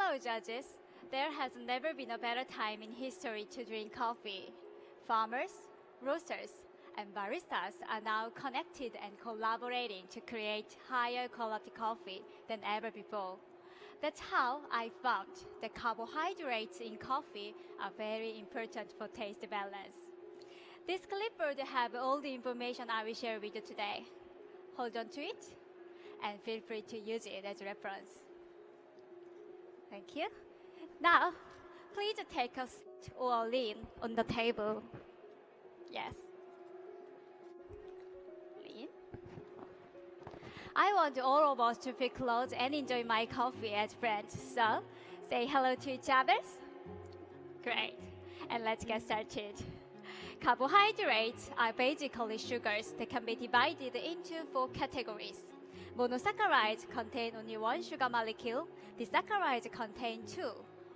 Hello, judges. There has never been a better time in history to drink coffee. Farmers, roasters, and baristas are now connected and collaborating to create higher quality coffee than ever before. That's how I found that carbohydrates in coffee are very important for taste balance. This clip would have all the information I will share with you today. Hold on to it and feel free to use it as reference. Thank you. Now, please take a seat or lean on the table. Yes. Lean. I want all of us to feel close and enjoy my coffee as friends. So, say hello to each other. Great. And let's get started. Carbohydrates are basically sugars that can be divided into 4 categories. Monosaccharides contain only 1 sugar molecule, disaccharides contain 2,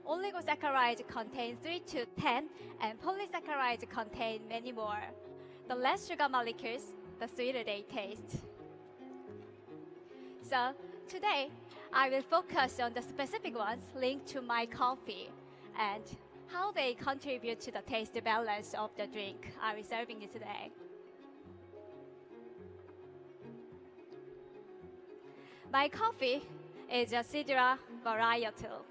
oligosaccharides contain 3 to 10, and polysaccharides contain many more. The less sugar molecules, the sweeter they taste. So, today, I will focus on the specific ones linked to my coffee and how they contribute to the taste balance of the drink I will be serving you today. My coffee is a Sidra varietal.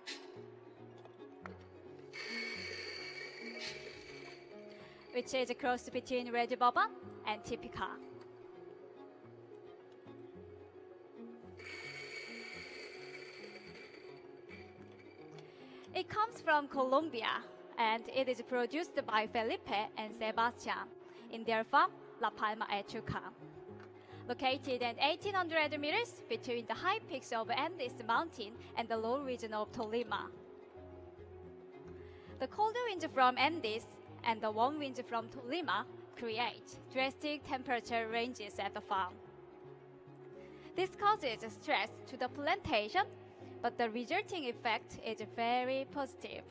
Which is a cross between Red Bourbon and Typica. It comes from Colombia, and it is produced by Felipe and Sebastian in their farm, La Palma Echuca. Located at 1,800 meters between the high peaks of Andes Mountain and the low region of Tolima. The cold winds from Andes and the warm winds from Tolima create drastic temperature ranges at the farm. This causes stress to the plantation, but the resulting effect is very positive.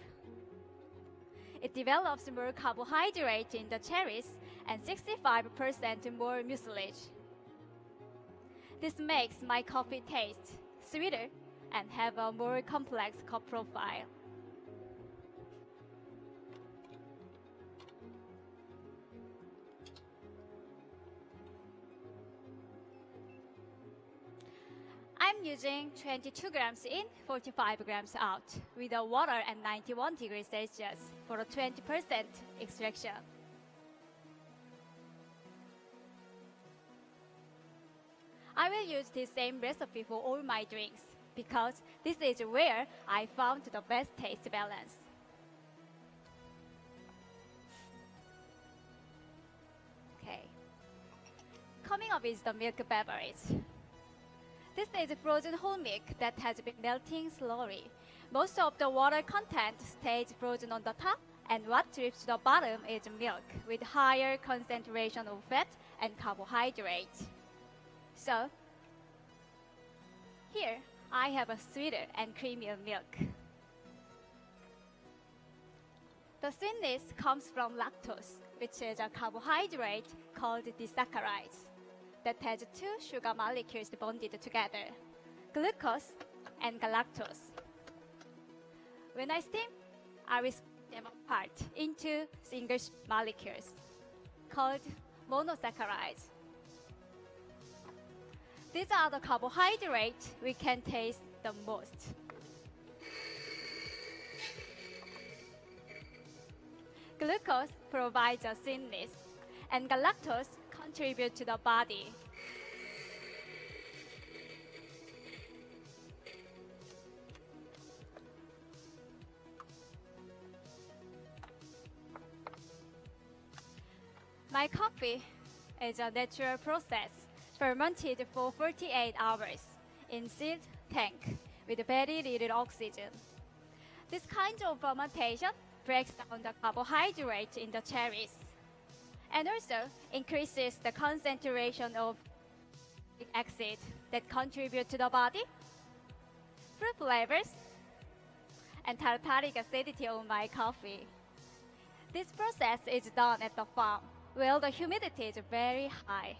It develops more carbohydrate in the cherries and 65% more mucilage. This makes my coffee taste sweeter and have a more complex cup profile. I'm using 22 grams in, 45 grams out, with the water at 91 degrees Celsius for a 20% extraction. I will use this same recipe for all my drinks because this is where I found the best taste balance. Okay. Coming up is the milk beverage. This is frozen whole milk that has been melting slowly. Most of the water content stays frozen on the top, and what drips to the bottom is milk with higher concentration of fat and carbohydrate. So, here I have a sweeter and creamier milk. The sweetness comes from lactose, which is a carbohydrate called disaccharides that has 2 sugar molecules bonded together, glucose and galactose. When I steam, I will split them apart into single molecules called monosaccharides. These are the carbohydrates we can taste the most. Glucose provides a sweetness, and galactose contribute to the body. My coffee is a natural process fermented for 48 hours in sealed tank with very little oxygen. This kind of fermentation breaks down the carbohydrate in the cherries and also increases the concentration of acid that contribute to the body, fruit flavors, and tartaric acidity of my coffee. This process is done at the farm where the humidity is very high.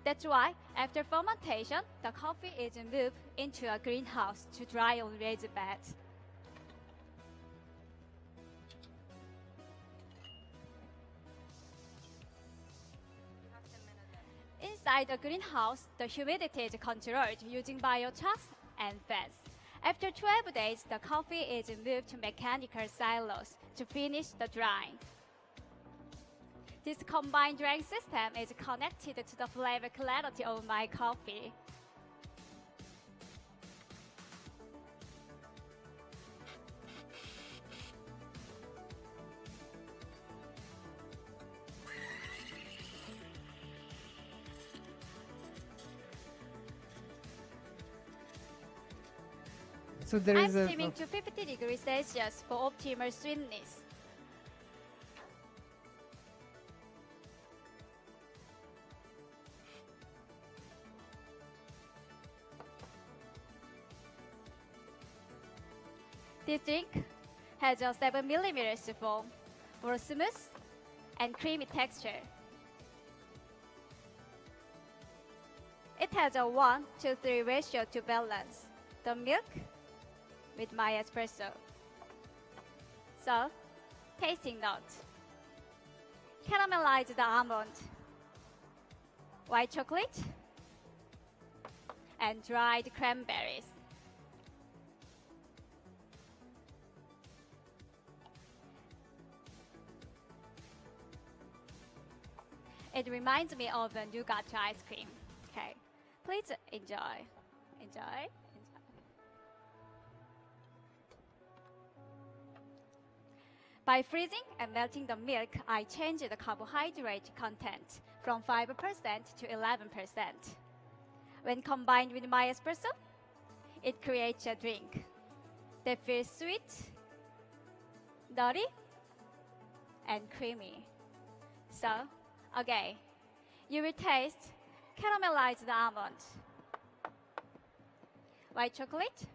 That's why, after fermentation, the coffee is moved into a greenhouse to dry on raised beds. Inside the greenhouse, the humidity is controlled using biochars and fans. After 12 days, the coffee is moved to mechanical silos to finish the drying. This combined drying system is connected to the flavor clarity of my coffee. So there I'm is a steaming to 50 degrees Celsius for optimal sweetness. This drink has a 7mm foam for a smooth and creamy texture. It has a 1:3 ratio to balance the milk with my espresso. So, tasting notes: caramelized almond, white chocolate, and dried cranberries. It reminds me of a nougat ice cream. Okay, please enjoy. Enjoy. By freezing and melting the milk, I changed the carbohydrate content from 5% to 11%. When combined with my espresso, it creates a drink that feels sweet, nutty, and creamy. So, again, you will taste caramelized almond, white chocolate,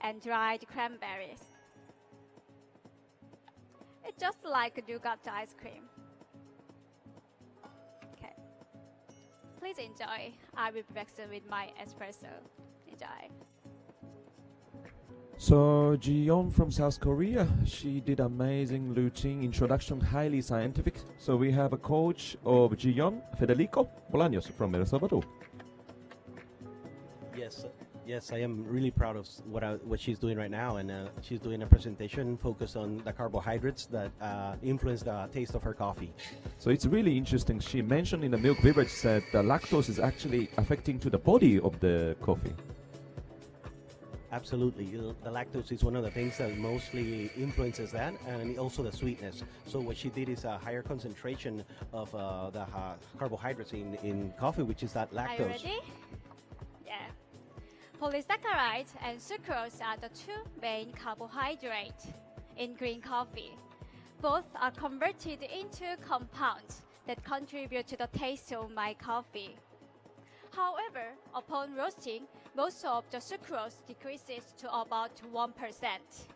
and dried cranberries. It's just like a nougat ice cream. Okay. Please enjoy. I will be back soon with my espresso. Enjoy. So Joo Yeon from South Korea, she did amazing routine introduction, highly scientific. So we have a coach of Joo Yeon, Federico Bolaños from El Salvador. Yes, I am really proud of what she's doing right now, and she's doing a presentation focused on the carbohydrates that influence the taste of her coffee. So it's really interesting. She mentioned in the milk beverage that the lactose is actually affecting to the body of the coffee. Absolutely, the lactose is one of the things that mostly influences that, and also the sweetness. So what she did is a higher concentration of the carbohydrates in coffee, which is that lactose. Are you ready? Yeah. Polysaccharides and sucrose are the two main carbohydrates in green coffee. Both are converted into compounds that contribute to the taste of my coffee. However, upon roasting, most of the sucrose decreases to about 1%.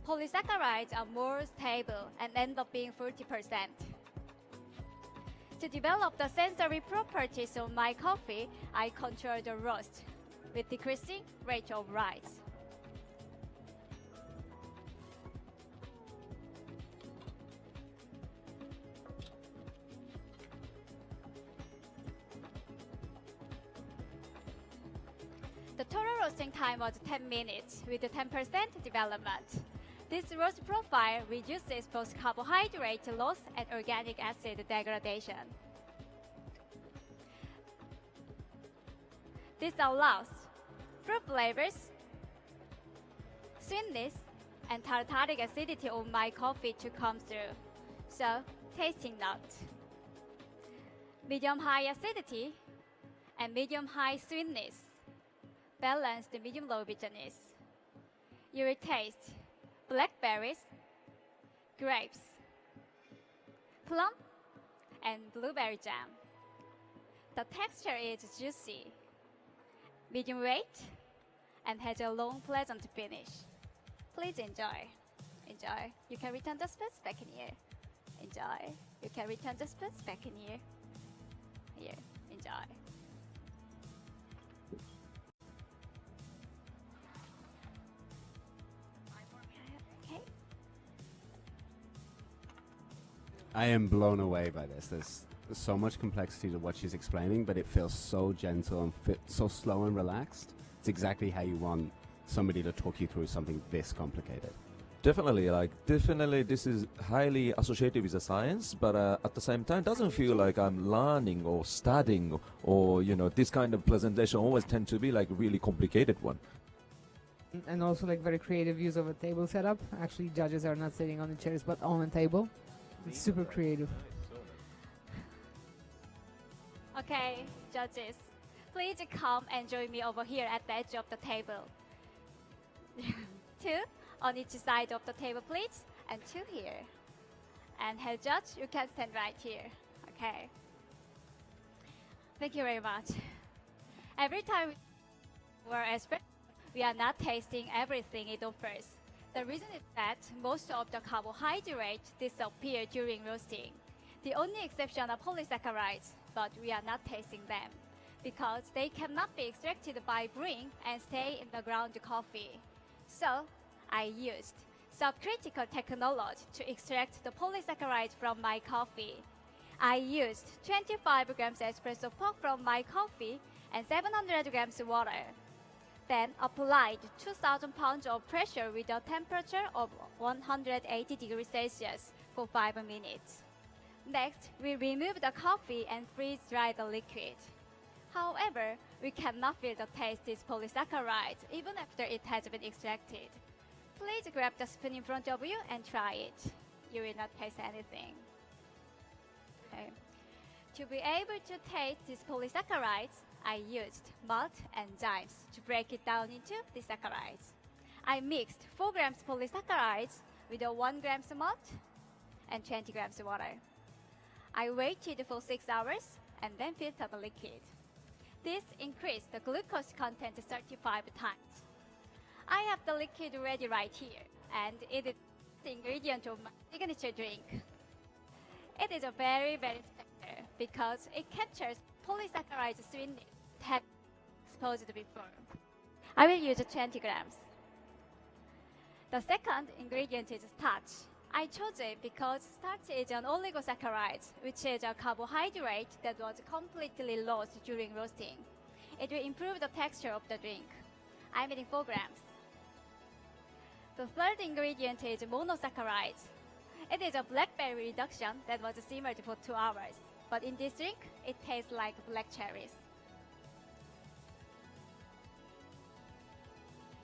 Polysaccharides are more stable and end up being 40%. To develop the sensory properties of my coffee, I control the roast with decreasing rate of rise. The total roasting time was 10 minutes with a 10% development. This roast profile reduces both carbohydrate loss and organic acid degradation. This allows fruit flavors, sweetness, and tartaric acidity of my coffee to come through. So, tasting note: medium-high acidity and medium-high sweetness. Balanced medium-low bitterness. You will taste blackberries, grapes, plum, and blueberry jam. The texture is juicy, medium weight, and has a long, pleasant finish. Please enjoy. Enjoy. You can return the spoons back in here. Enjoy. You can return the spoons back in here. Here. Enjoy. I am blown away by this. There's so much complexity to what she's explaining, but it feels so gentle and so slow and relaxed. It's exactly how you want somebody to talk you through something this complicated. Definitely this is highly associated with the science, but at the same time doesn't feel like I'm learning or studying, or this kind of presentation always tend to be like really complicated one. And also like very creative use of a table setup. Actually, judges are not sitting on the chairs but on a table. It's super creative. Okay, judges, please come and join me over here at the edge of the table. 2 on each side of the table, please, and 2 here. And head judge, you can stand right here. Okay. Thank you very much. Every time we're espresso, we are not tasting everything it offers. The reason is that most of the carbohydrates disappear during roasting. The only exception are polysaccharides, but we are not tasting them because they cannot be extracted by brewing and stay in the ground coffee. So I used subcritical technology to extract the polysaccharides from my coffee. I used 25 grams espresso pork from my coffee and 700 grams water. Then applied 2,000 pounds of pressure with a temperature of 180 degrees Celsius for 5 minutes. Next, we remove the coffee and freeze-dry the liquid. However, we cannot feel the taste of this polysaccharide even after it has been extracted. Please grab the spoon in front of you and try it. You will not taste anything. Okay. To be able to taste these polysaccharides, I used malt and enzymes to break it down into the saccharides. I mixed 4 grams polysaccharides with a 1 grams malt and 20 grams water. I waited for 6 hours and then filtered the liquid. This increased the glucose content 35 times. I have the liquid ready right here, and it is the ingredient of my signature drink. It is a very, very special because it captures polysaccharide sweetness that exposed before. I will use 20 grams. The second ingredient is starch. I chose it because starch is an oligosaccharide, which is a carbohydrate that was completely lost during roasting. It will improve the texture of the drink. I'm adding 4 grams. The third ingredient is monosaccharide. It is a blackberry reduction that was simmered for 2 hours. But in this drink, it tastes like black cherries.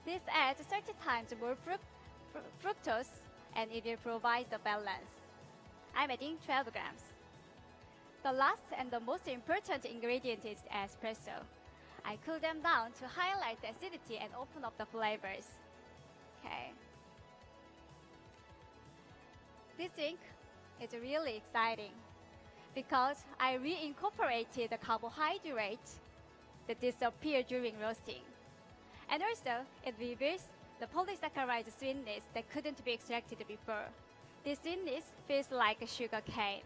This adds 30 times more fructose, and it will provide the balance. I'm adding 12 grams. The last and the most important ingredient is espresso. I cool them down to highlight the acidity and open up the flavors. Okay. This drink is really exciting because I reincorporated the carbohydrates that disappear during roasting. And also, it reveals the polysaccharide sweetness that couldn't be extracted before. This sweetness feels like a sugar cane.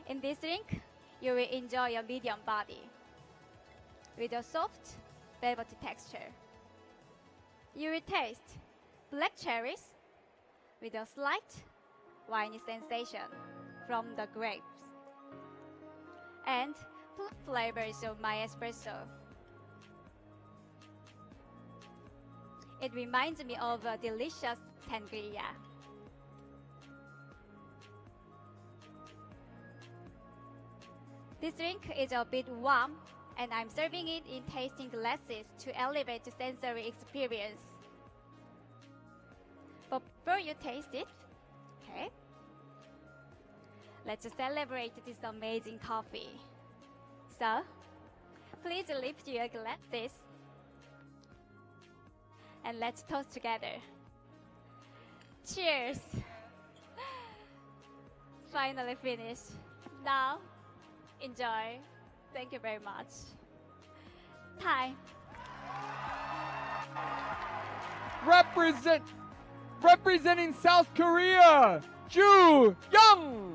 In this drink, you will enjoy a medium body with a soft, velvety texture. You will taste black cherries with a slight winey sensation from the grapes and plum flavors of my espresso. It reminds me of a delicious sangria. This drink is a bit warm, and I'm serving it in tasting glasses to elevate the sensory experience. But before you taste it, okay, let's celebrate this amazing coffee. So, please lift your glasses and let's toast together. Cheers! Finally finished. Now, enjoy. Thank you very much. Time. Representing South Korea, Joo Yeon